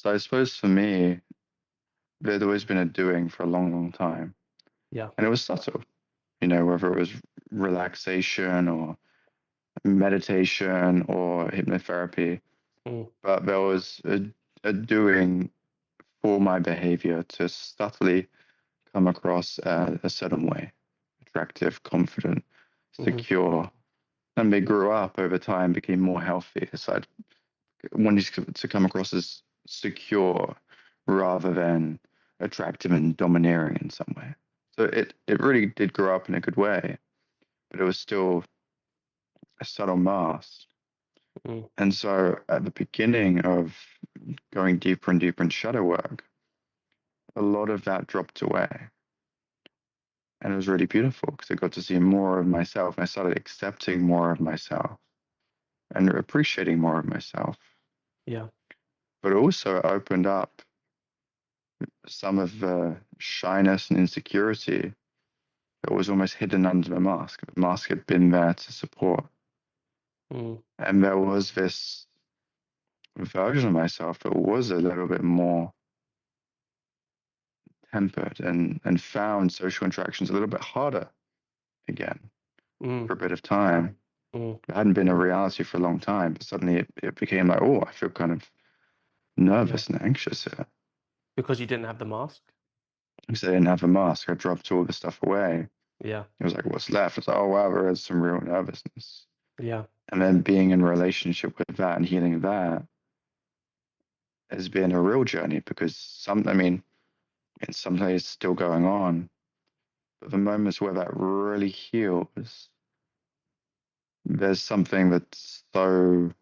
So I suppose for me, there'd always been a doing for a long, long time. Yeah. And it was subtle, whether it was relaxation or meditation or hypnotherapy. Mm, But there was a doing for my behavior to subtly come across a certain way: attractive, confident, hmm secure. And they grew up over time, became more healthy. So I wanted to come across as secure rather than attractive and domineering in some way. So it really did grow up in a good way, but it was still a subtle mask. mm, And so at the beginning of going deeper and deeper in shadow work, a lot of that dropped away. And it was really beautiful because I got to see more of myself and I started accepting more of myself and appreciating more of myself. yeah. But also it opened up some of the shyness and insecurity that was almost hidden under the mask. The mask had been there to support. Mm, And there was this version of myself that was a little bit more tempered and found social interactions a little bit harder again mm, for a bit of time. mm. It hadn't been a reality for a long time, but suddenly it became like, oh, I feel kind of Yeah. nervous and anxious here. Because you didn't have the mask? Because I didn't have a mask. I dropped all the stuff away. Yeah. It was like, what's left? It's like, oh, wow, there is some real nervousness. Yeah. And then being in a relationship with that and healing that has been a real journey because I mean, in some ways it's still going on, but the moments where that really heals, there's something that's so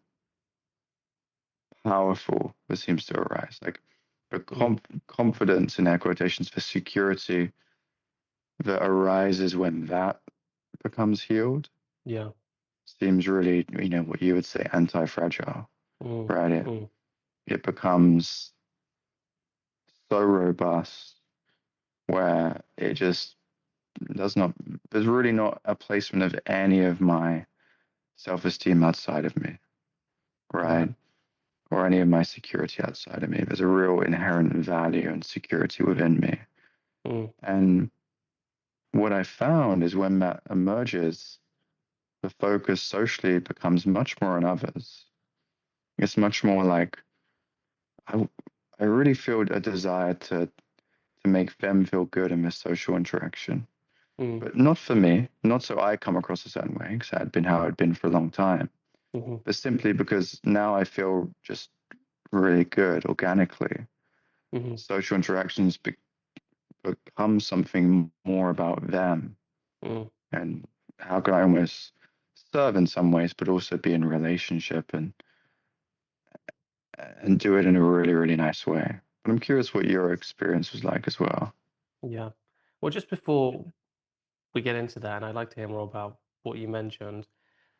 powerful that seems to arise. Like the Mm, confidence in air quotations for security that arises when that becomes healed yeah. seems really, what you would say anti-fragile, Mm, right? mm. It becomes so robust where it just does not, there's really not a placement of any of my self-esteem outside of me, right? Right. Or any of my security outside of me. There's a real inherent value and security within me. Mm, And what I found is when that emerges, the focus socially becomes much more on others. It's much more like I, I really feel a desire to make them feel good in this social interaction. mm, But not for me, not so I come across a certain way, because that had been how it had been for a long time, hmm but simply because now I feel just really good organically. hmm Social interactions become something more about them mm. and how can I almost serve in some ways, but also be in relationship and do it in a really, really nice way. But I'm curious what your experience was like as well. Yeah. Well, just before we get into that, and I'd like to hear more about what you mentioned.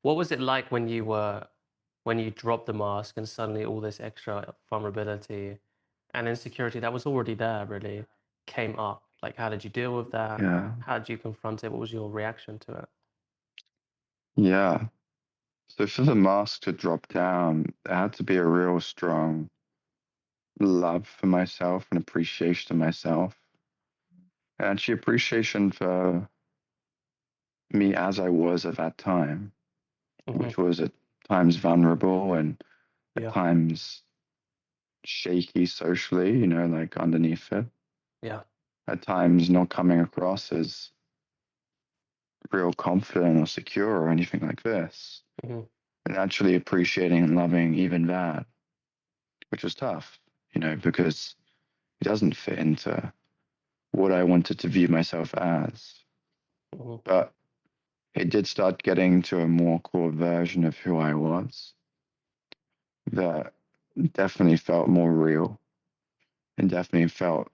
What was it like when you dropped the mask and suddenly all this extra vulnerability and insecurity that was already there really came up? Like, how did you deal with that? Yeah. How did you confront it? What was your reaction to it? Yeah. So for the mask to drop down, there had to be a real strong love for myself and appreciation of myself. And actually appreciation for me as I was at that time, Hmm which was at times vulnerable and at Yeah. times shaky socially, like underneath it. Yeah. At times not coming across as real confident or secure or anything like this. hmm And actually appreciating and loving even that, which was tough, because it doesn't fit into what I wanted to view myself as. hmm But it did start getting to a more core version of who I was that definitely felt more real and definitely felt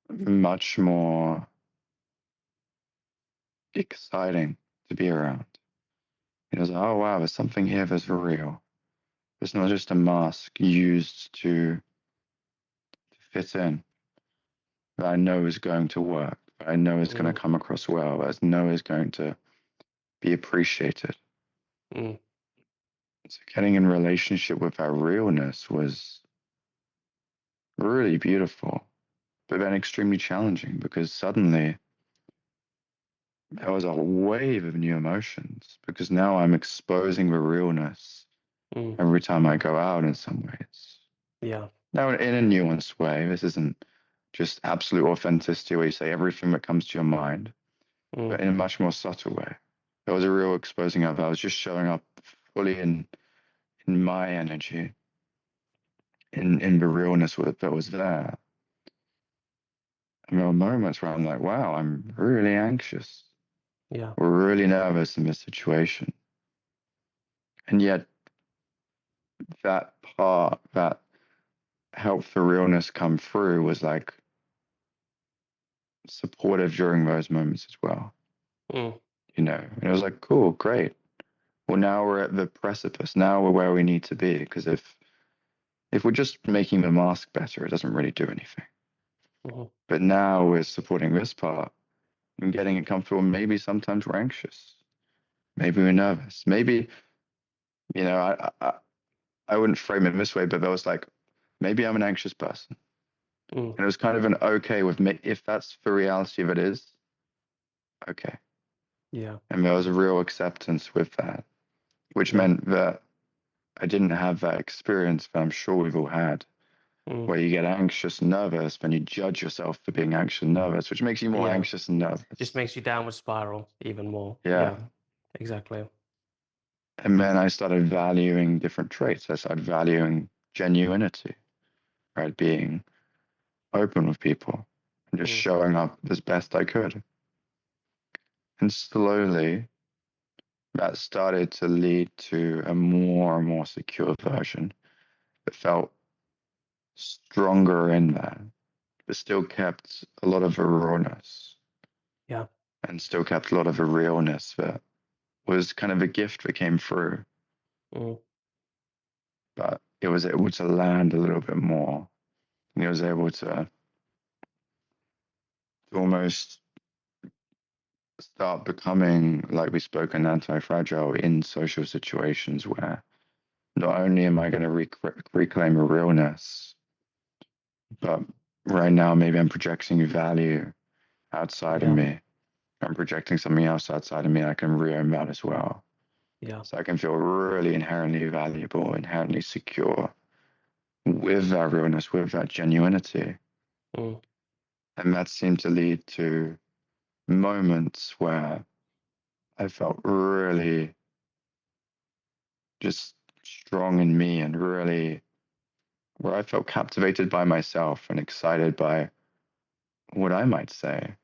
much more exciting to be around. It was like, oh wow, there's something here that's real. It's not just a mask used to fit in that I know is going to work, that I know is going to mm come across well, that I know is going to be appreciated. mm So getting in relationship with that realness was really beautiful, but then extremely challenging because suddenly there was a wave of new emotions because now I'm exposing the realness Mm. every time I go out in some ways. Yeah. Now, in a nuanced way, this isn't just absolute authenticity where you say everything that comes to your mind, Mm. but in a much more subtle way. There was a real exposing up. I was just showing up fully in my energy, in the realness that was there. And there were moments where I'm like, wow, I'm really anxious Yeah. or really nervous in this situation. And yet that part that helped the realness come through was like supportive during those moments as well, Mm. And it was like, cool, great. Well, now we're at the precipice. Now we're where we need to be. Because if we're just making the mask better, it doesn't really do anything. Mhm. But now we're supporting this part and getting it comfortable. Maybe sometimes we're anxious. Maybe we're nervous. Maybe, you know, I wouldn't frame it this way, but there was like, maybe I'm an anxious person. Mm. And it was kind of an okay with me. If that's the reality of it is, okay. Yeah. And there was a real acceptance with that, which Yeah. meant that I didn't have that experience that I'm sure we've all had, Mm. where you get anxious and nervous, then you judge yourself for being anxious and nervous, which makes you more Yeah. anxious and Just nervous. makes you downward spiral even more. Yeah. Yeah. Exactly. And then I started valuing different traits. I started valuing genuinity, right? Being open with people and just Mm. showing up as best I could. And slowly that started to lead to a more and more secure version that felt stronger in that, but still kept a lot of the rawness Yeah. and still kept a lot of the realness that was kind of a gift that came through, Mm. but it was able to land a little bit more. And it was able to almost start becoming, like we spoke, an anti-fragile in social situations where not only am I going to reclaim a realness, but right now maybe I'm projecting value outside of Yeah. me. I'm projecting something else outside of me. I can re-own that as well. Yeah. So I can feel really inherently valuable, inherently secure with that realness, with that genuinity. Mm. And that seemed to lead to moments where I felt really just strong in me and really where I felt captivated by myself and excited by what I might say.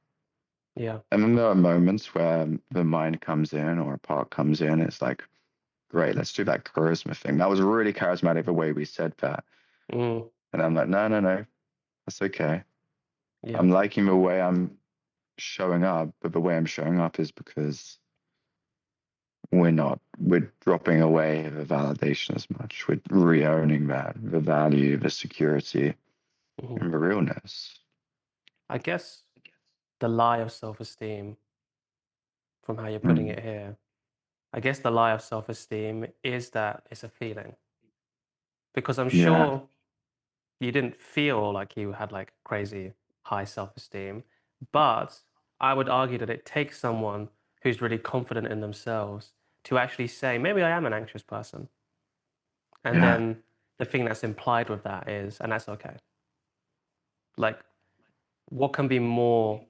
Yeah. And then there are moments where the mind comes in or a part comes in. It's like, great, let's do that charisma thing. That was really charismatic the way we said that. Mm. And I'm like, no, no, no, that's okay. Yeah. I'm liking the way I'm showing up, but the way I'm showing up is because we're dropping away the validation as much. We're re-owning that, the value, the security, Mhm. and the realness. I guess the lie of self-esteem, from how you're putting Mm. it here, I guess the lie of self-esteem is that it's a feeling. Because I'm Yeah, sure you didn't feel like you had like crazy high self-esteem, but I would argue that it takes someone who's really confident in themselves to actually say, maybe I am an anxious person. And yeah. then the thing that's implied with that is, and that's okay. Like, what can be more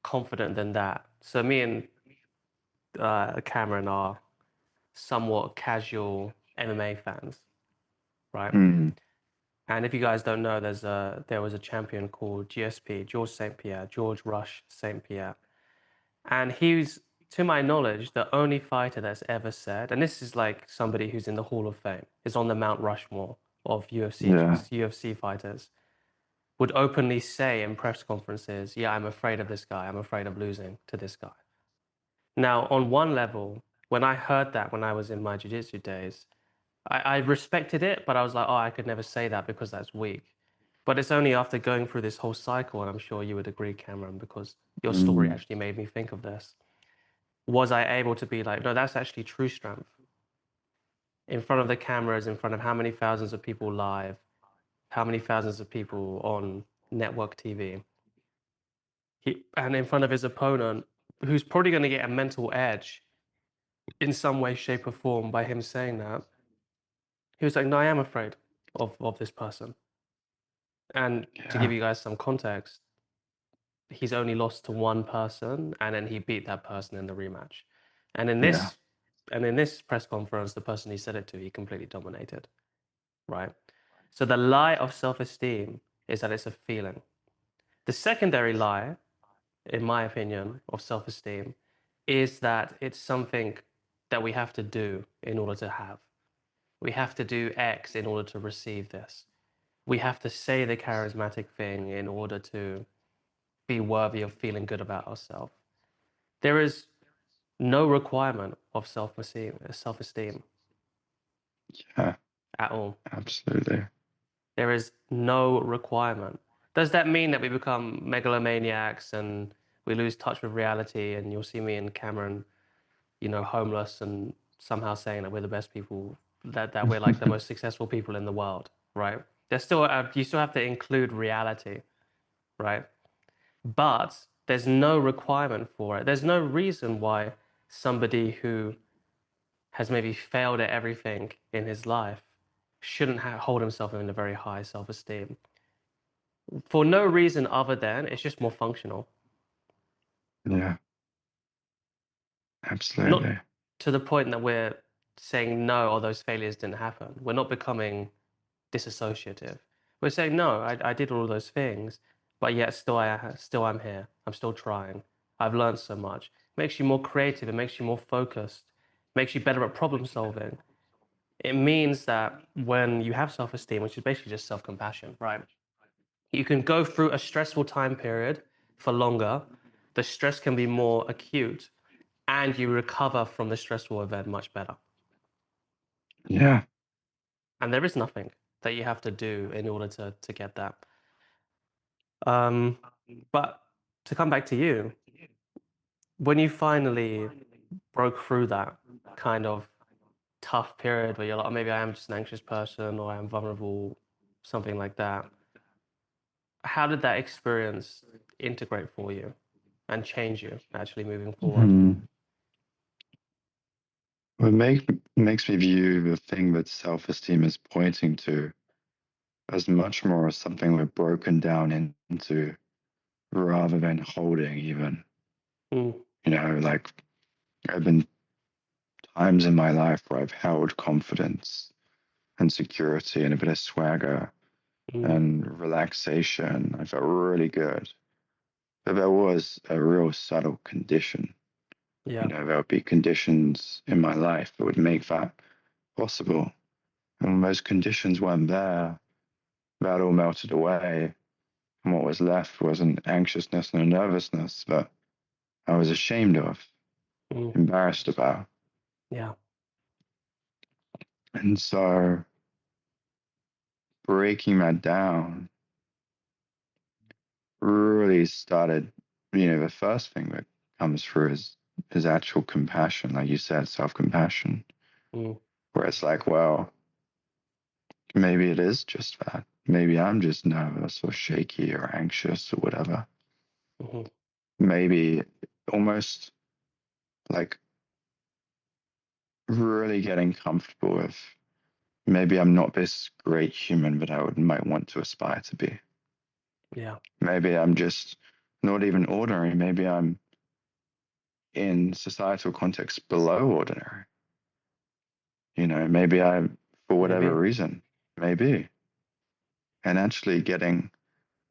confident than that? So me and Cameron are somewhat casual MMA fans, right? Mm. And if you guys don't know, there was a champion called GSP, George St. Pierre, George Rush St. Pierre. And he's, to my knowledge, the only fighter that's ever said, and this is like somebody who's in the Hall of Fame, is on the Mount Rushmore of Yeah. UFC fighters, would openly say in press conferences, yeah, I'm afraid of this guy. I'm afraid of losing to this guy. Now, on one level, when I heard that when I was in my jiu-jitsu days, I respected it, but I was like, oh, I could never say that because that's weak. But it's only after going through this whole cycle, and I'm sure you would agree, Cameron, because your story Mm. actually made me think of this. Was I able to be like, no, that's actually true strength in front of the cameras, in front of how many thousands of people live? how many thousands of people on network TV. And in front of his opponent, who's probably going to get a mental edge in some way, shape, or form by him saying that, he was like, "No, I am afraid of this person." And to give Yeah. you guys some context, he's only lost to one person, and then he beat that person in the rematch. And in Yeah. this and in this press conference, the person he said it to, he completely dominated, right? So the lie of self-esteem is that it's a feeling. The secondary lie, in my opinion, of self-esteem is that it's something that we have to do in order to have. We have to do X in order to receive this. We have to say the charismatic thing in order to be worthy of feeling good about ourselves. There is no requirement of self-esteem Yeah. at all. Absolutely. There is no requirement. Does that mean that we become megalomaniacs and we lose touch with reality? And you'll see me and Cameron, homeless and somehow saying that we're the best people, that we're like the most successful people in the world, right? There's still you still have to include reality, right? But there's no requirement for it. There's no reason why somebody who has maybe failed at everything in his life shouldn't hold himself in a very high self-esteem for no reason other than it's just more functional. Yeah. Not Absolutely. to the point that we're saying no, or those failures didn't happen. We're not becoming disassociative. We're saying no, I did all those things, but yet still I'm here. I'm still trying. I've learned so much. It makes you more creative. It makes you more focused. It makes you better at problem solving. It means that when you have self-esteem, which is basically just self-compassion, right? You can go through a stressful time period for longer. The stress can be more acute, and you recover from the stressful event much better. Yeah. And there is nothing that you have to do in order to get that. Um, but to come back to you, when you finally broke through that kind of tough period where you're like, oh, maybe I am just an anxious person or I'm vulnerable, something like that, how did that experience integrate for you and change you actually moving forward? Hmm. What makes me view the thing that self-esteem is pointing to as much more as something we're broken down into rather than holding even. Mm, Like I've been times in my life where I've held confidence and security and a bit of swagger mm, and relaxation. I felt really good. But there was a real subtle condition. yeah. There would be conditions in my life that would make that possible. And when those conditions weren't there, that all melted away. And what was left was an anxiousness and a nervousness that I was ashamed of, Mm, embarrassed about. yeah. And so breaking that down really started, the first thing that comes through is actual compassion, like you said, self-compassion, Mm, where it's like, well, maybe it is just that. Maybe I'm just nervous or shaky or anxious or whatever. mhm, Maybe almost like really getting comfortable with maybe I'm not this great human that might want to aspire to be. yeah. Maybe I'm just not even ordinary. Maybe I'm in societal context below ordinary. Maybe I, for whatever Maybe. reason, maybe. And actually getting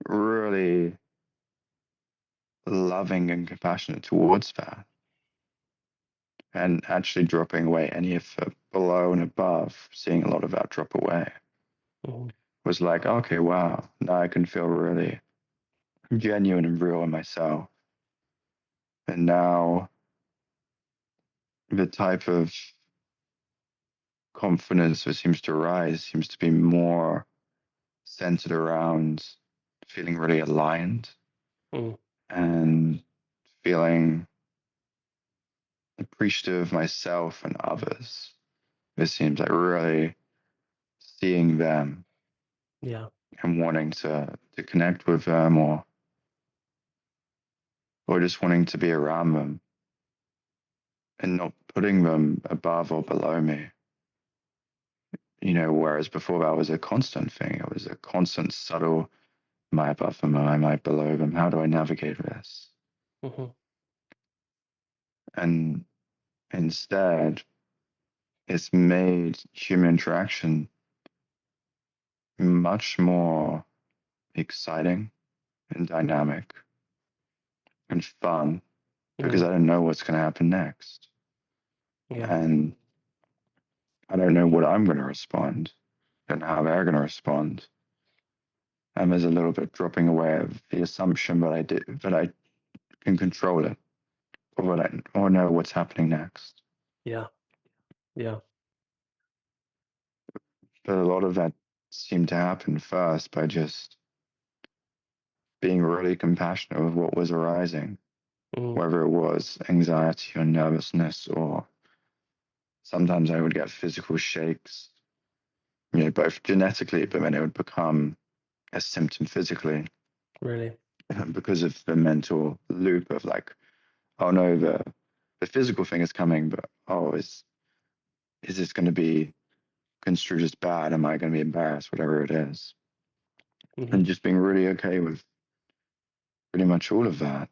really loving and compassionate towards that and actually dropping away any of the below and above, seeing a lot of that drop away Mhm, was like, okay, wow, now I can feel really genuine and real in myself. And now the type of confidence that seems to rise seems to be more centered around feeling really aligned mm, and feeling appreciative of myself and others. It seems like really seeing them yeah. and wanting to connect with them, or just wanting to be around them and not putting them above or below me. Whereas before that was a constant thing. It was a constant subtle, am I above them? Am I below them? How do I navigate this? Hmm. And instead, it's made human interaction much more exciting and dynamic and fun because Mm. I don't know what's going to happen next. Yeah. And I don't know what I'm going to respond and how they're going to respond. And there's a little bit dropping away of the assumption that I can control it or know what's happening next. Yeah. Yeah. But a lot of that seemed to happen first by just being really compassionate with what was arising, Mm. whether it was anxiety or nervousness, or sometimes I would get physical shakes, both genetically, but then it would become a symptom physically Really. because of the mental loop of like, oh no, the physical thing is coming, but oh, is this going to be construed as bad? Am I going to be embarrassed? Whatever it is, Hmm. and just being really okay with pretty much all of that,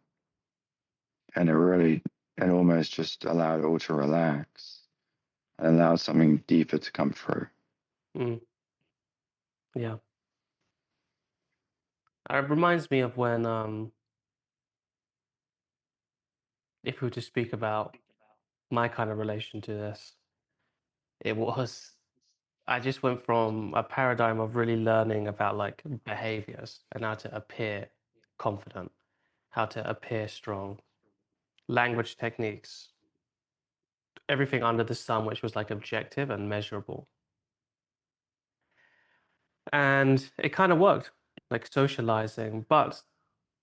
and it almost just allowed it all to relax and allowed something deeper to come through. Mm. Yeah. It reminds me of when, if we were to speak about my kind of relation to this, it was, I just went from a paradigm of really learning about like behaviors and how to appear confident, how to appear strong, language techniques, everything under the sun, which was like objective and measurable. And it kind of worked, like socializing. But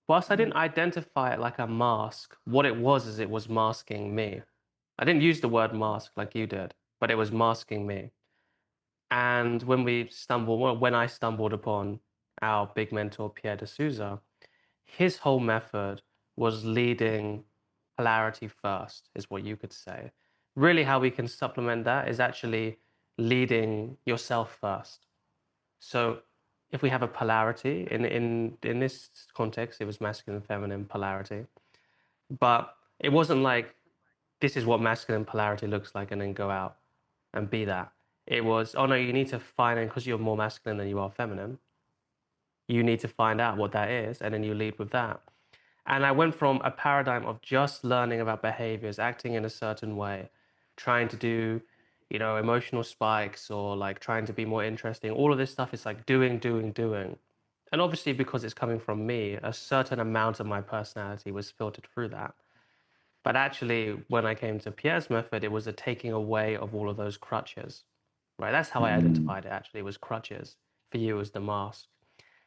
whilst I didn't identify it like a mask, what it was is it was masking me. I didn't use the word mask like you did, but it was masking me. And when I stumbled upon our big mentor, Pierre de Souza, his whole method was leading polarity first, is what you could say. Really, how we can supplement that is actually leading yourself first. So if we have a polarity in this context, it was masculine and feminine polarity. But it wasn't like this is what masculine polarity looks like and then go out and be that. It was, oh no, you need to find it because you're more masculine than you are feminine. You need to find out what that is and then you lead with that. And I went from a paradigm of just learning about behaviors, acting in a certain way, trying to do, emotional spikes or like trying to be more interesting. All of this stuff is like doing, doing, doing. And obviously, because it's coming from me, a certain amount of my personality was filtered through that. But actually, when I came to Pierre's method, it was a taking away of all of those crutches, right? That's how I Mm, identified it. Actually, it was crutches. For you, it was the mask.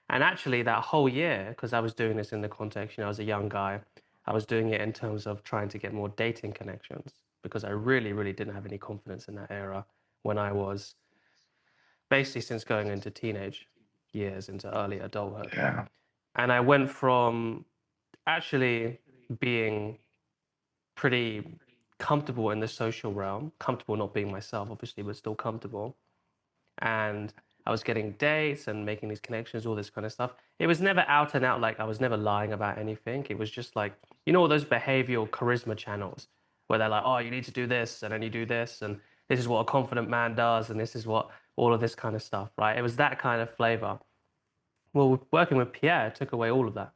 And actually, that whole year, because I was doing this in the context, I was a young guy, I was doing it in terms of trying to get more dating connections because I really, really didn't have any confidence in that era when I was basically since going into teenage years into early adulthood. yeah, And I went from actually being pretty comfortable in the social realm, comfortable not being myself, obviously, but still comfortable. And I was getting dates and making these connections, all this kind of stuff. It was never out and out, like I was never lying about anything. It was just like, all those behavioral charisma channels where they're like, oh, you need to do this and then you do this and this is what a confident man does and this is what all of this kind of stuff, right? It was that kind of flavor. Well, working with Pierre took away all of that.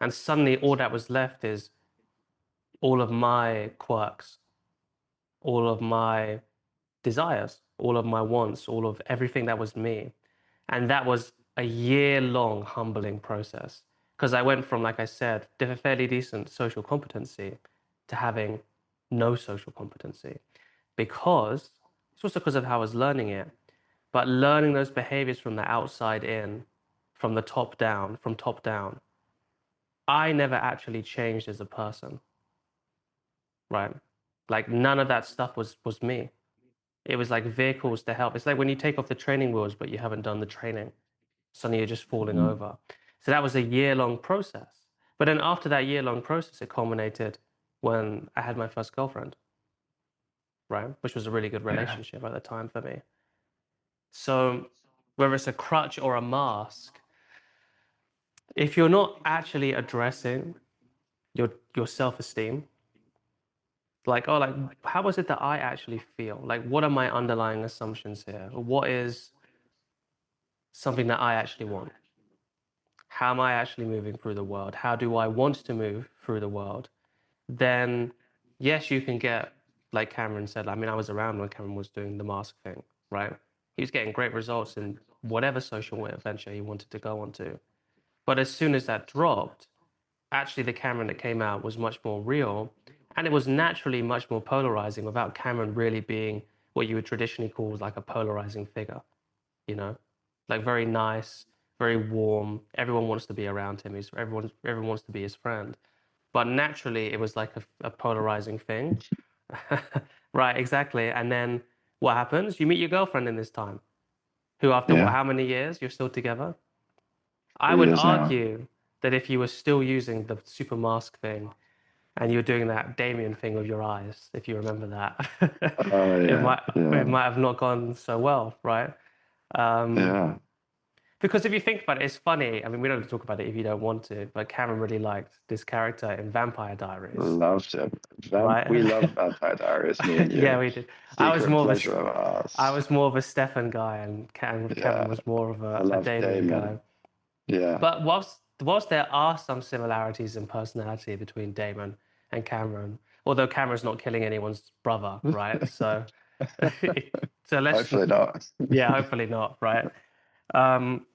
And suddenly all that was left is all of my quirks, all of my desires, all of my wants, all of everything that was me. And that was a year-long humbling process because I went from, like I said, fairly decent social competency to having no social competency because it's also because of how I was learning it, but learning those behaviors from the outside in, from the top down, I never actually changed as a person, right? Like none of that stuff was me. It was like vehicles to help. It's like when you take off the training wheels, but you haven't done the training. Suddenly you're just falling Mm. over. So that was a year-long process. But then after that year-long process, it culminated when I had my first girlfriend, right? Which was a really good Yeah. relationship at the time for me. So whether it's a crutch or a mask, if you're not actually addressing your self-esteem, like, oh, like, how is it that I actually feel? Like, what are my underlying assumptions here? What is something that I actually want? How am I actually moving through the world? How do I want to move through the world? Then, yes, you can get, like Cameron said, I mean, I was around when Cameron was doing the mask thing, right? He was getting great results in whatever social adventure he wanted to go on to. But as soon as that dropped, actually the Cameron that came out was much more real, and it was naturally much more polarizing without Cameron really being what you would traditionally call like a polarizing figure, you know, like very nice, very warm. Everyone wants to be around him. Everyone wants to be his friend. But naturally, it was like a polarizing thing, right? Exactly. And then what happens? You meet your girlfriend in this time, who after what, Yeah. how many years you're still together? I 3 would years now. argue that if you were still using the super mask thing and you were doing that Damien thing with your eyes, if you remember that, Oh it yeah. might it Yeah. might have not gone so well, right? Um, Yeah. because if you think about it, it's funny. I mean, we don't have to talk about it if you don't want to, but Cameron really liked this character in Vampire Diaries, Loved it. We right? love Vampire Diaries, me and Yeah, you. we did. I was Secret more of a pleasure of I ours. was more of a Stefan guy, and Yeah. Cameron was more of I a love Damien guy. Damon. Yeah. But whilst there are some similarities in personality between Damon and Cameron, although Cameron's not killing anyone's brother, right? So, so let's Hopefully not. yeah, hopefully not, right? Um,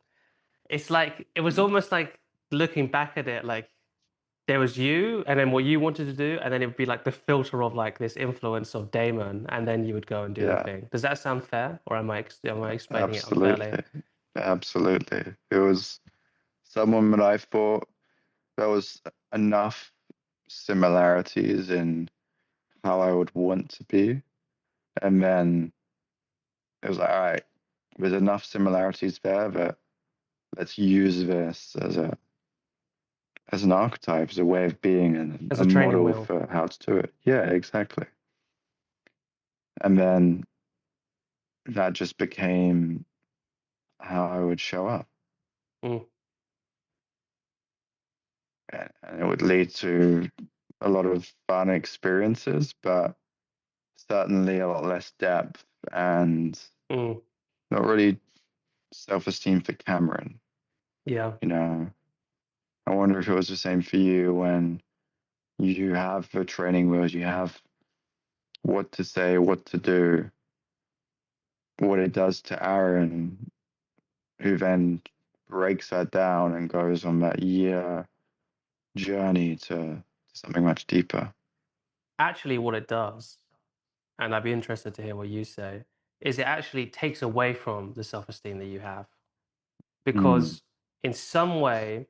it's like it was almost like looking back at it, like there was you, and then what you wanted to do, and then it would be like the filter of like this influence of Damon, and then you would go and do the Yeah. thing. Does that sound fair, or am I explaining it unfairly? Absolutely. Absolutely. It was someone that I thought there was enough similarities in how I would want to be. And then it was like, all right, there's enough similarities there that let's use this as an archetype, as a way of being and As a a training model wheel. for how to do it. Yeah, exactly. And then that just became how I would show up. Mm, And it would lead to a lot of fun experiences, but certainly a lot less depth and mm, not really self-esteem for Cameron. yeah. You know, I wonder if it was the same for you when you have the training wheels, you have what to say, what to do, what it does to Aaron, who then breaks that down and goes on that year journey to something much deeper. Actually, what it does, and I'd be interested to hear what you say, is it actually takes away from the self-esteem that you have. Mm, Because in some way,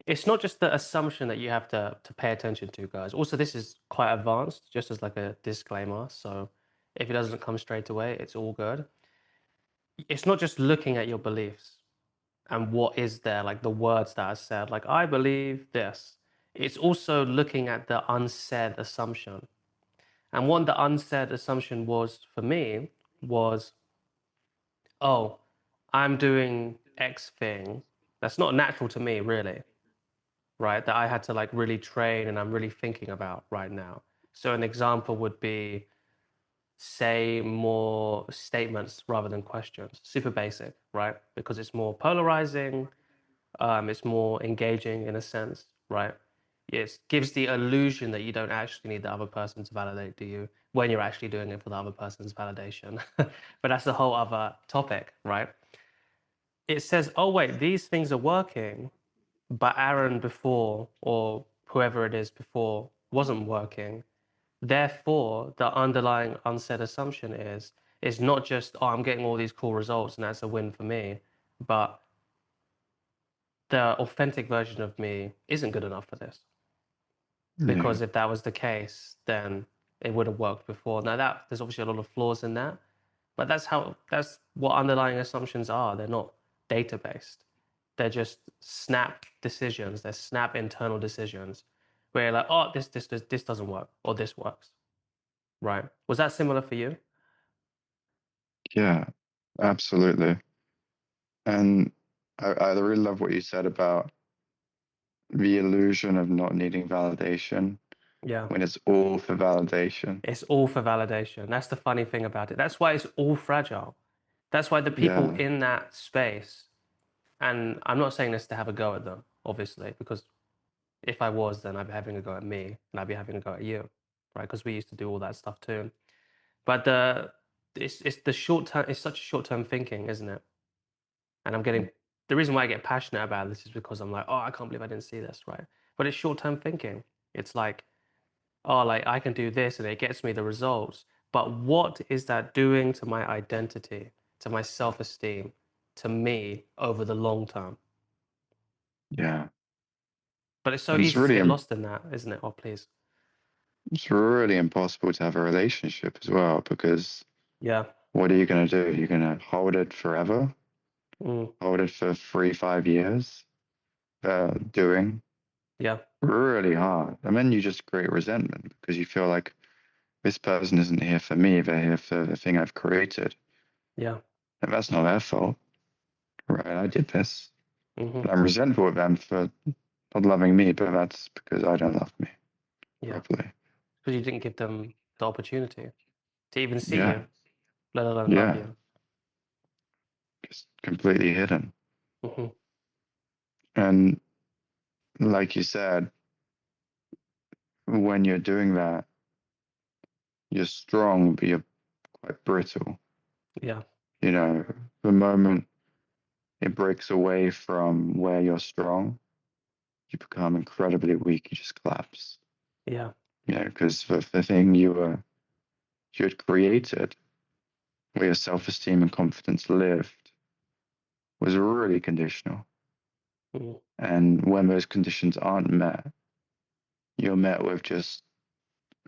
it's not just the assumption that you have to pay attention to, guys. Also, this is quite advanced, just as like a disclaimer. So if it doesn't come straight away, it's all good. It's not just looking at your beliefs and what is there, like the words that are said, like I believe this. It's also looking at the unsaid assumption. And what the unsaid assumption was for me was, oh, I'm doing X thing. That's not natural to me, really, right? That I had to like really train and I'm really thinking about right now. So an example would be say more statements rather than questions. Super basic, right? Because it's more polarizing, it's more engaging in a sense, right? It gives the illusion that you don't actually need the other person to validate, do you? When you're actually doing it for the other person's validation. But that's a whole other topic, right? It says, oh, wait, these things are working, but Aaron before, or whoever it is before, wasn't working. Therefore, the underlying unsaid assumption is not just, oh, I'm getting all these cool results and that's a win for me, but the authentic version of me isn't good enough for this. yeah. Because if that was the case, then it would have worked before. Now that there's obviously a lot of flaws in that, but that's what underlying assumptions are. They're not data based. They're just snap decisions. They're snap internal decisions where you're like, oh, this doesn't work, or this works, right? Was that similar for you? Yeah, absolutely. And I really love what you said about the illusion of not needing validation Yeah. when it's all for validation. It's all for validation. That's the funny thing about it. That's why it's all fragile. That's why the people Yeah, in that space, and I'm not saying this to have a go at them, obviously, because if I was, then I'd be having a go at me and I'd be having a go at you, right? Because we used to do all that stuff too. But it's the short term. It's such short term thinking, isn't it? And I'm getting the reason why I get passionate about this is because I'm like, oh, I can't believe I didn't see this, right? But it's short term thinking. It's like, oh, like I can do this and it gets me the results. But what is that doing to my identity, to my self esteem, to me over the long term? yeah. But it's so And easy to get lost in that, isn't it? Oh, please. it's really impossible to have a relationship as well because Yeah. what are you going to do? You're going to hold it forever, Mm. hold it for 3, 5 years, doing Yeah. really hard. And then you just create resentment because you feel like this person isn't here for me, they're here for the thing I've created. Yeah. And that's not their fault, right? I did this. Hmm. And I'm resentful of them for not loving me, but that's because I don't love me Yeah. properly. Because you didn't give them the opportunity to even see Yeah, you, let alone love yeah, you. just completely hidden. Hmm. And like you said, when you're doing that, you're strong, but you're quite brittle. Yeah. You know, the moment it breaks away from where you're strong, you become incredibly weak. You just collapse. Yeah. You know, because the thing you had created, where your self-esteem and confidence lived, was really conditional. Mm. And when those conditions aren't met, you're met with just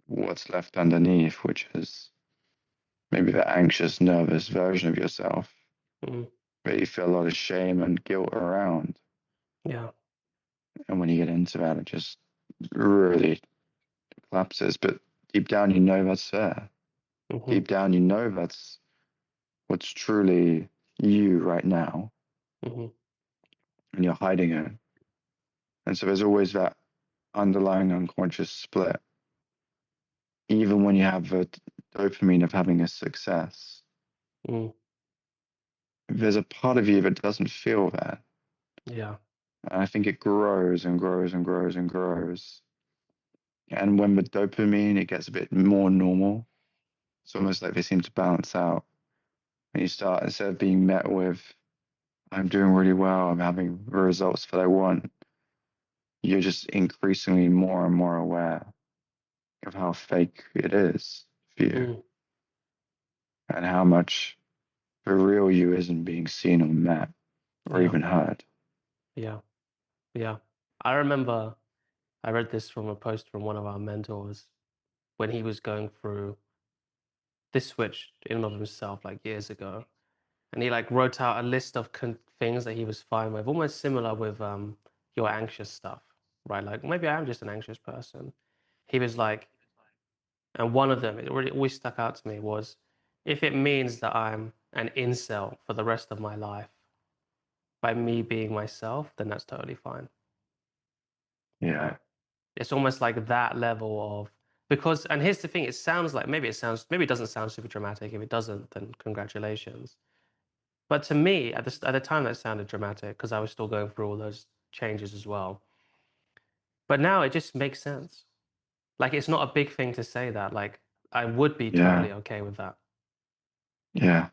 what's left underneath, which is maybe the anxious, nervous version of yourself, Mm. where you feel a lot of shame and guilt around. Yeah. And when you get into that, it just really collapses. But deep down, you know that's there. Hmm. Deep down, you know that's what's truly you right now, Hmm. and you're hiding it. And so there's always that underlying unconscious split. Even when you have the dopamine of having a success, Mm. there's a part of you that doesn't feel that. Yeah. And I think it grows and grows and grows and grows. And when the dopamine, it gets a bit more normal. It's almost like they seem to balance out. And you start, instead of being met with, I'm doing really well, I'm having the results that I want, you're just increasingly more and more aware of how fake it is for you Mm. and how much the real you isn't being seen or met or Yeah. even heard. Yeah. Yeah. I remember I read this from a post from one of our mentors when he was going through this switch in and of himself like years ago. And he like wrote out a list of things that he was fine with, almost similar with your anxious stuff, right? Like maybe I am just an anxious person. He was like, and one of them, it really always stuck out to me was if it means that I'm an incel for the rest of my life by me being myself, then that's totally fine, Yeah, right? It's almost like that level of because and here's the thing, it sounds like maybe it doesn't sound super dramatic. If it doesn't, then congratulations. But to me, at the time, that sounded dramatic because I was still going through all those changes as well. But now it just makes sense. Like it's not a big thing to say that. Like I would be yeah, totally okay with that. yeah.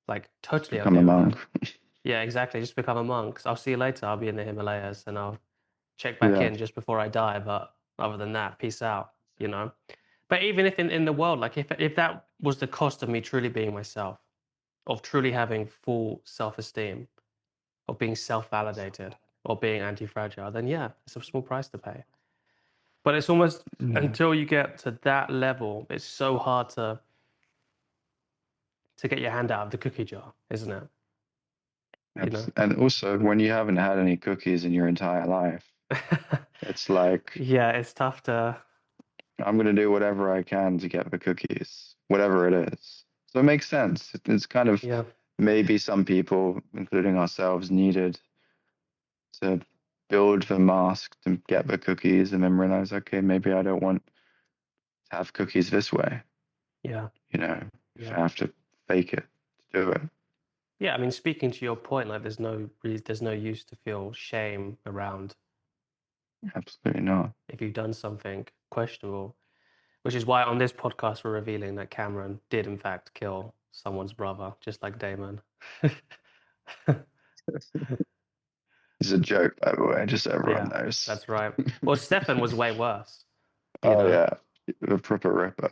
Like Just totally become a okay with that. monk. Yeah, exactly. Just become a monk. I'll see you later. I'll be in the Himalayas and I'll check back Yeah, in just before I die. But other than that, peace out. You know. But even if in the world, like if that was the cost of me truly being myself, of truly having full self-esteem, of being self-validated, or being anti-fragile, then yeah, it's a small price to pay. But it's almost yeah, until you get to that level, it's so hard to get your hand out of the cookie jar, isn't it? you know? And also, when you haven't had any cookies in your entire life, it's like, Yeah, it's tough to, I'm going to do whatever I can to get the cookies, whatever it is. So it makes sense. It's kind of yeah, maybe some people, including ourselves, needed to build the mask to get the cookies and then realize, okay, maybe I don't want to have cookies this way, yeah, you know, if yeah. I have to fake it to do it. Yeah, I mean, speaking to your point, like there's no use to feel shame around Absolutely not. if you've done something questionable, which is why on this podcast we're revealing that Cameron did in fact kill someone's brother, just like Damon. It's a joke, by the way, just so everyone Yeah, knows. that's right. Well, Stefan was way worse, you Oh, know. yeah, the proper ripper.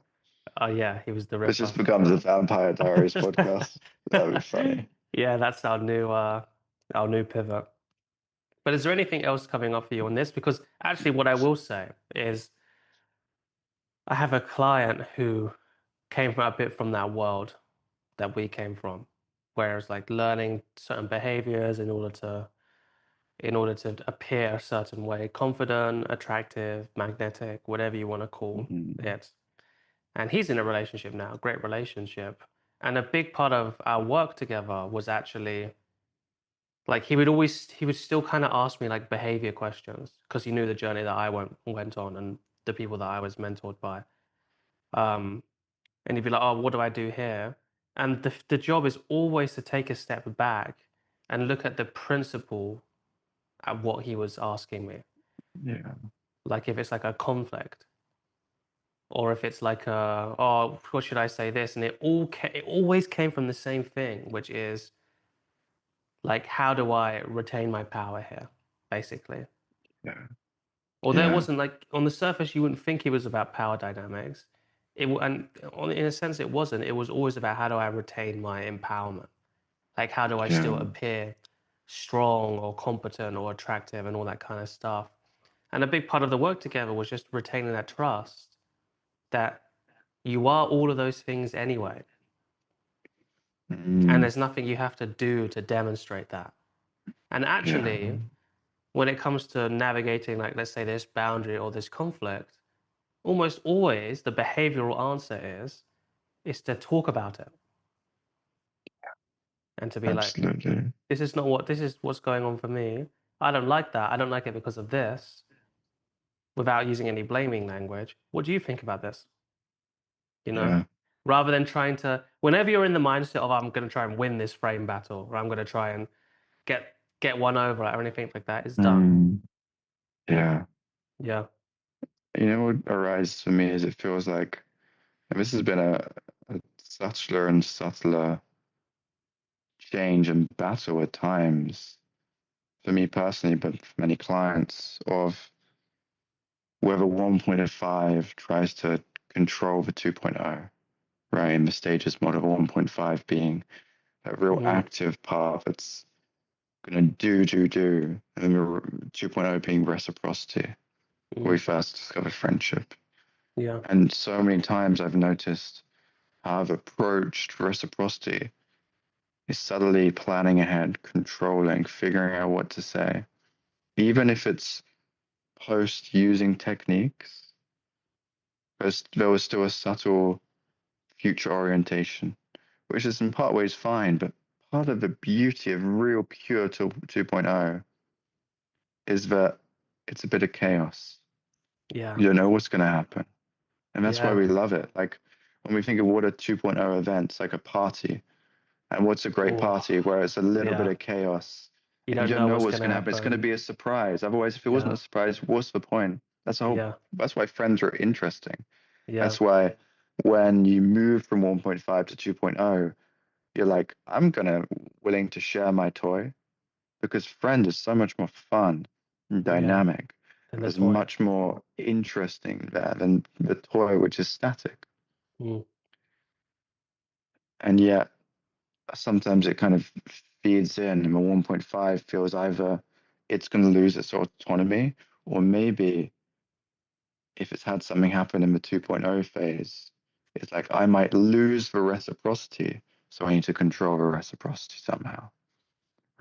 Oh yeah, he was the This Ripper. just becomes a Vampire Diaries podcast. That'd be funny. Yeah, that's our new pivot. But is there anything else coming up for you on this? Because actually, what I will say is I have a client who came from a bit from that world that we came from, whereas like learning certain behaviors in order to appear a certain way, confident, attractive, magnetic, whatever you want to call Mhm. it. And he's in a relationship now, great relationship. And a big part of our work together was actually like he would still kind of ask me like behavior questions because he knew the journey that I went on and the people that I was mentored by. Um, and he'd be like, "Oh, what do I do here?" And the job is always to take a step back and look at the principle at what he was asking me. Yeah, Like if it's like a conflict, or if it's like a, oh, what should I say this? And it always came from the same thing, which is like, how do I retain my power here, basically. yeah, Although it yeah, wasn't like on the surface, you wouldn't think it was about power dynamics. And in a sense, it wasn't. It was always about how do I retain my empowerment? Like, how do I yeah, still appear strong or competent or attractive and all that kind of stuff? And a big part of the work together was just retaining that trust that you are all of those things anyway. And mm, there's nothing you have to do to demonstrate that. And yeah, actually, when it comes to navigating, like, let's say this boundary or this conflict, almost always the behavioral answer is to talk about it and to be like, absolutely. this is what's going on for me. I don't like that. I don't like it because of this, without using any blaming language. What do you think about this? You know? Yeah, Rather than trying to, whenever you're in the mindset of I'm gonna try and win this frame battle, or I'm gonna try and get one over or anything like that, it's done. mm, yeah. Yeah. You know what arises for me is it feels like, and this has been a subtler and subtler change and battle at times for me personally, but for many clients, of whether 1.5 tries to control the 2.0, right? In the stages model, 1.5 being a real Mm, active part that's going to do, and then the 2.0 being reciprocity, where we mm, first discovered friendship. yeah. And so many times I've noticed how I've approached reciprocity is subtly planning ahead, controlling, figuring out what to say, even if it's post using techniques. There was still a subtle future orientation, which is in part ways fine, but part of the beauty of real pure 2.0 is that it's a bit of chaos. Yeah. You don't know what's going to happen. And that's why Yeah. we love it. Like when we think of what a 2.0 event, it's like a party. And what's a great Oh, party where it's a little bit yeah. of chaos You and you don't don't know know what's what's gonna going to happen. It's going to happen. be a surprise. Otherwise, if it wasn't Yeah. a surprise, what's the point? Yeah. That's why friends are interesting. Yeah. That's why when you move from 1.5 to 2.0, you're like, I'm gonna willing to share my toy because friend is so much more fun and Yeah. dynamic. And the There's toy. much more interesting there than the toy, which is static. Mm, And yet sometimes it kind of feeds in, and the 1.5 feels either it's going to lose its autonomy, or maybe if it's had something happen in the 2.0 phase, it's like I might lose the reciprocity, so I need to control the reciprocity somehow,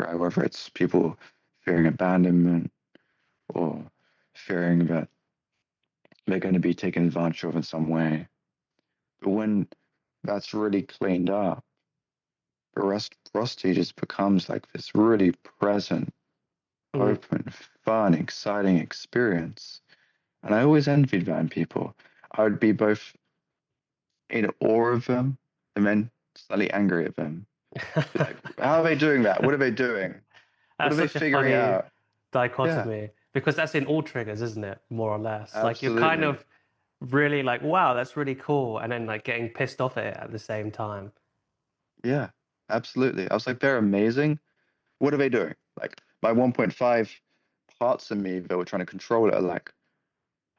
right? Whether it's people fearing abandonment or fearing that they're going to be taken advantage of in some way. But when that's really cleaned up, the reciprocity just becomes like this really present, Mm. open, fun, exciting experience. And I always envied that in people. I would be both in awe of them and then slightly angry at them. Be like, how are they doing that? What are they doing? What are That's they such a figuring funny out? Yeah, dichotomy because that's in all triggers, isn't it? More or less. Like you're kind absolutely. of really like, wow, that's really cool, and then like getting pissed off at it at the same time. Yeah, absolutely. I was like, they're amazing. What are they doing? Like my 1.5 parts of me that were trying to control it are like,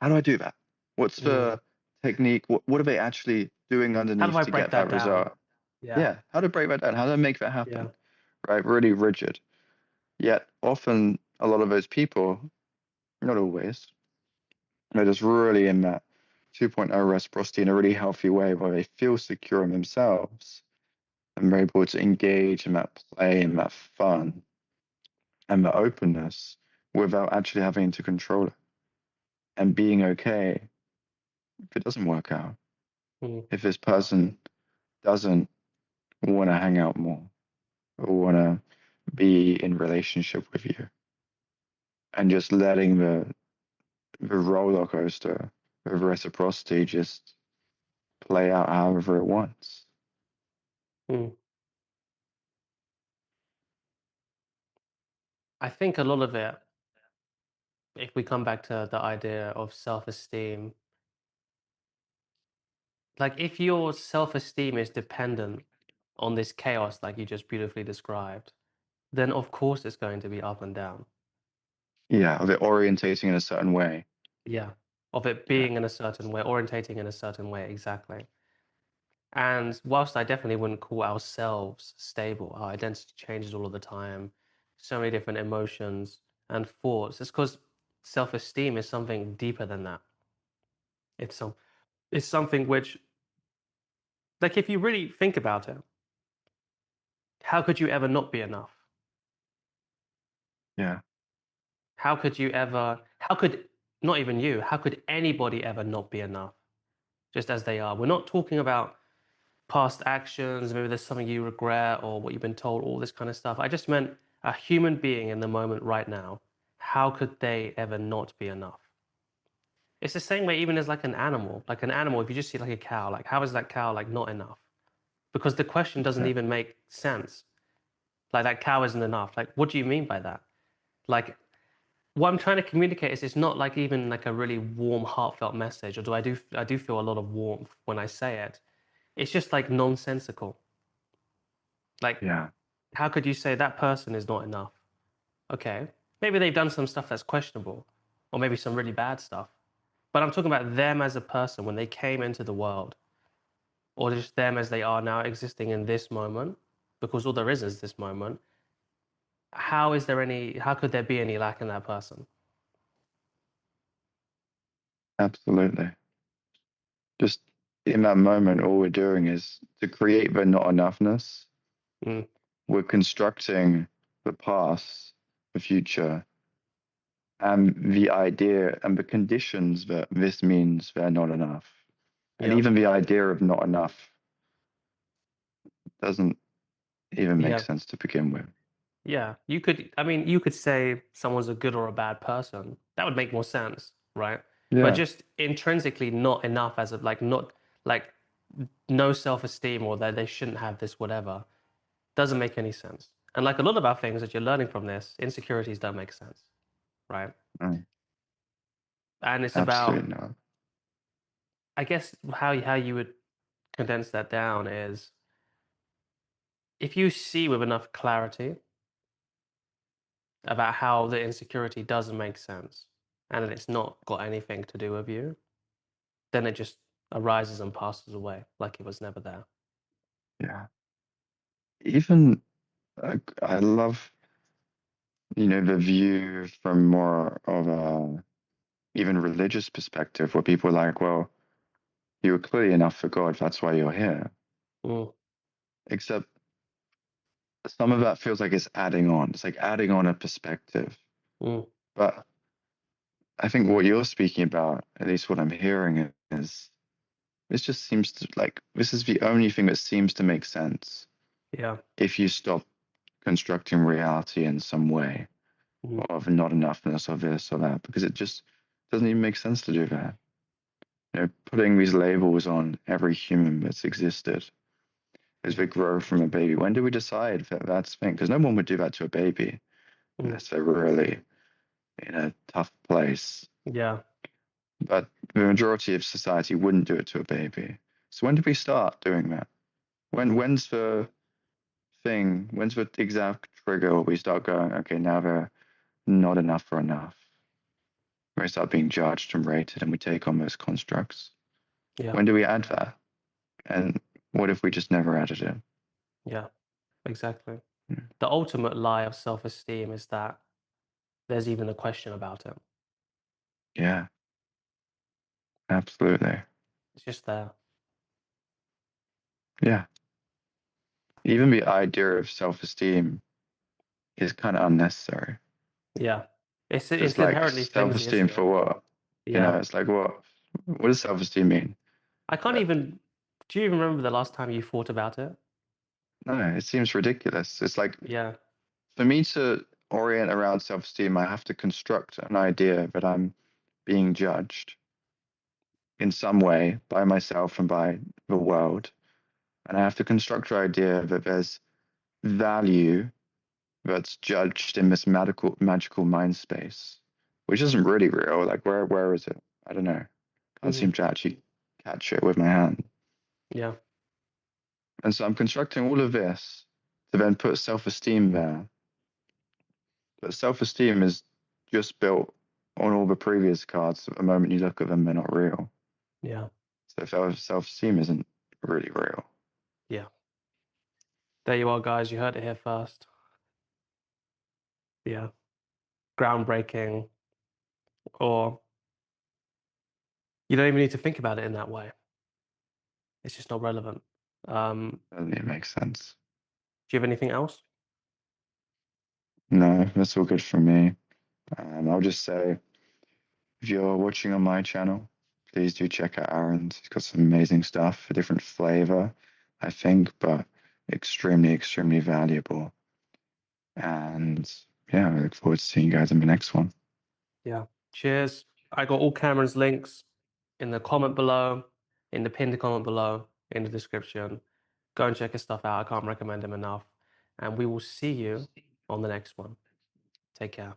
how do I do that? What's Mm. the technique? What are they actually doing How do underneath I to break get that that down? result? Yeah, Yeah, how to break that down? How to make that yeah. happen? Right? Really rigid. Yet often a lot of those people, not always, they're just really in that 2.0 reciprocity in a really healthy way where they feel secure in themselves and they're able to engage in that play and that fun and the openness without actually having to control it and being okay if it doesn't work out. Mm. If this person doesn't want to hang out more or want to be in relationship with you and just letting the roller coaster of reciprocity just play out however it wants. Mm. I think a lot of it, if we come back to the idea of self-esteem, like if your self-esteem is dependent on this chaos, like you just beautifully described, then of course it's going to be up and down. Yeah, of it orientating in a certain way. Yeah. Of it Yeah, being in a certain way, orientating in a certain way, exactly. And whilst I definitely wouldn't call ourselves stable, our identity changes all of the time, so many different emotions and thoughts. It's because self-esteem is something deeper than that. It's some it's something which, like if you really think about it, how could you ever not be enough? yeah, How could not even you, how could anybody ever not be enough just as they are? We're not talking about past actions, maybe there's something you regret or what you've been told, all this kind of stuff. I just meant a human being in the moment right now. How could they ever not be enough? It's the same way even as like an animal. Like an animal, if you just see like a cow, like how is that cow like not enough? Because the question that's doesn't it. even make sense. Like that cow isn't enough. Like what do you mean by that? Like what I'm trying to communicate is it's not like even like a really warm, heartfelt message, or I do feel a lot of warmth when I say it. It's just like nonsensical. Like Yeah, how could you say that person is not enough? Okay, maybe they've done some stuff that's questionable, or maybe some really bad stuff. But I'm talking about them as a person when they came into the world, or just them as they are now existing in this moment, because all there is this moment. How could there be any lack in that person? absolutely. Just in that moment, all we're doing is to create the not enoughness. Mm, We're constructing the past, the future, and the idea and the conditions that this means they're not enough. And yeah, even the idea of not enough doesn't even make yeah, sense to begin with. yeah. I mean, you could say someone's a good or a bad person. That would make more sense, right? But Yeah, just intrinsically not enough as a like not like no self-esteem or that they shouldn't have this whatever doesn't make any sense. And like a lot of our things that you're learning from this, insecurities don't make sense, right? no, And it's about, absolutely not. I guess, how you would condense that down is if you see with enough clarity about how the insecurity doesn't make sense and it's not got anything to do with you, then it just arises and passes away like it was never there. Yeah. Even I love, the view from more of a even religious perspective where people are like, well, you were clearly enough for God, that's why you're here. Mm, Except some of that feels like it's adding on. It's like adding on a perspective. Mm, But I think what you're speaking about, at least what I'm hearing, is this just seems to like this is the only thing that seems to make sense yeah. if you stop constructing reality in some way Mm, of not enoughness or this or that, because it just doesn't even make sense to do that. Putting these labels on every human that's existed as yeah. they grow from a baby. When do we decide that that's the thing? Because no one would do that to a baby Mm, unless they're really in a tough place. yeah. But the majority of society wouldn't do it to a baby. So when do we start doing that? Mm, When's the thing? When's the exact trigger where we start going, okay, now they're not enough for enough? Where we start being judged and rated and we take on those constructs. yeah. When do we add that? And what if we just never added it? Yeah. Exactly. Hmm. The ultimate lie of self-esteem is that there's even a question about it. Yeah, absolutely. It's just there. Yeah. Even the idea of self-esteem is kind of unnecessary. Yeah. It's It's like inherently flimsy, self-esteem isn't it? for what? Yeah. It's like what does self-esteem mean? I can't Uh, even. Do you even remember the last time you thought about it? no, it seems ridiculous. It's like Yeah. for me to orient around self-esteem, I have to construct an idea that I'm being judged in some way by myself and by the world. And I have to construct an idea that there's value that's judged in this magical mind space, which isn't really real. Like where is it? I don't know. Can't Hmm. seem to actually catch it with my hand. Yeah. And so I'm constructing all of this to then put self-esteem there. But self-esteem is just built on all the previous cards. At the moment you look at them, they're not real. Yeah. So self-esteem isn't really real. Yeah. There you are, guys. You heard it here first. Yeah. Groundbreaking, or you don't even need to think about it in that way. It's just not relevant. Doesn't even make sense. Do you have anything else? No, that's all good for me. I'll just say, if you're watching on my channel, please do check out Aaron's. He's got some amazing stuff, a different flavor, I think, but extremely valuable. And yeah, I look forward to seeing you guys in the next one. Yeah. Cheers. I got all Cameron's links in the comment below, in the pinned comment below, in the description. Go and check his stuff out. I can't recommend him enough. And we will see you on the next one. Take care.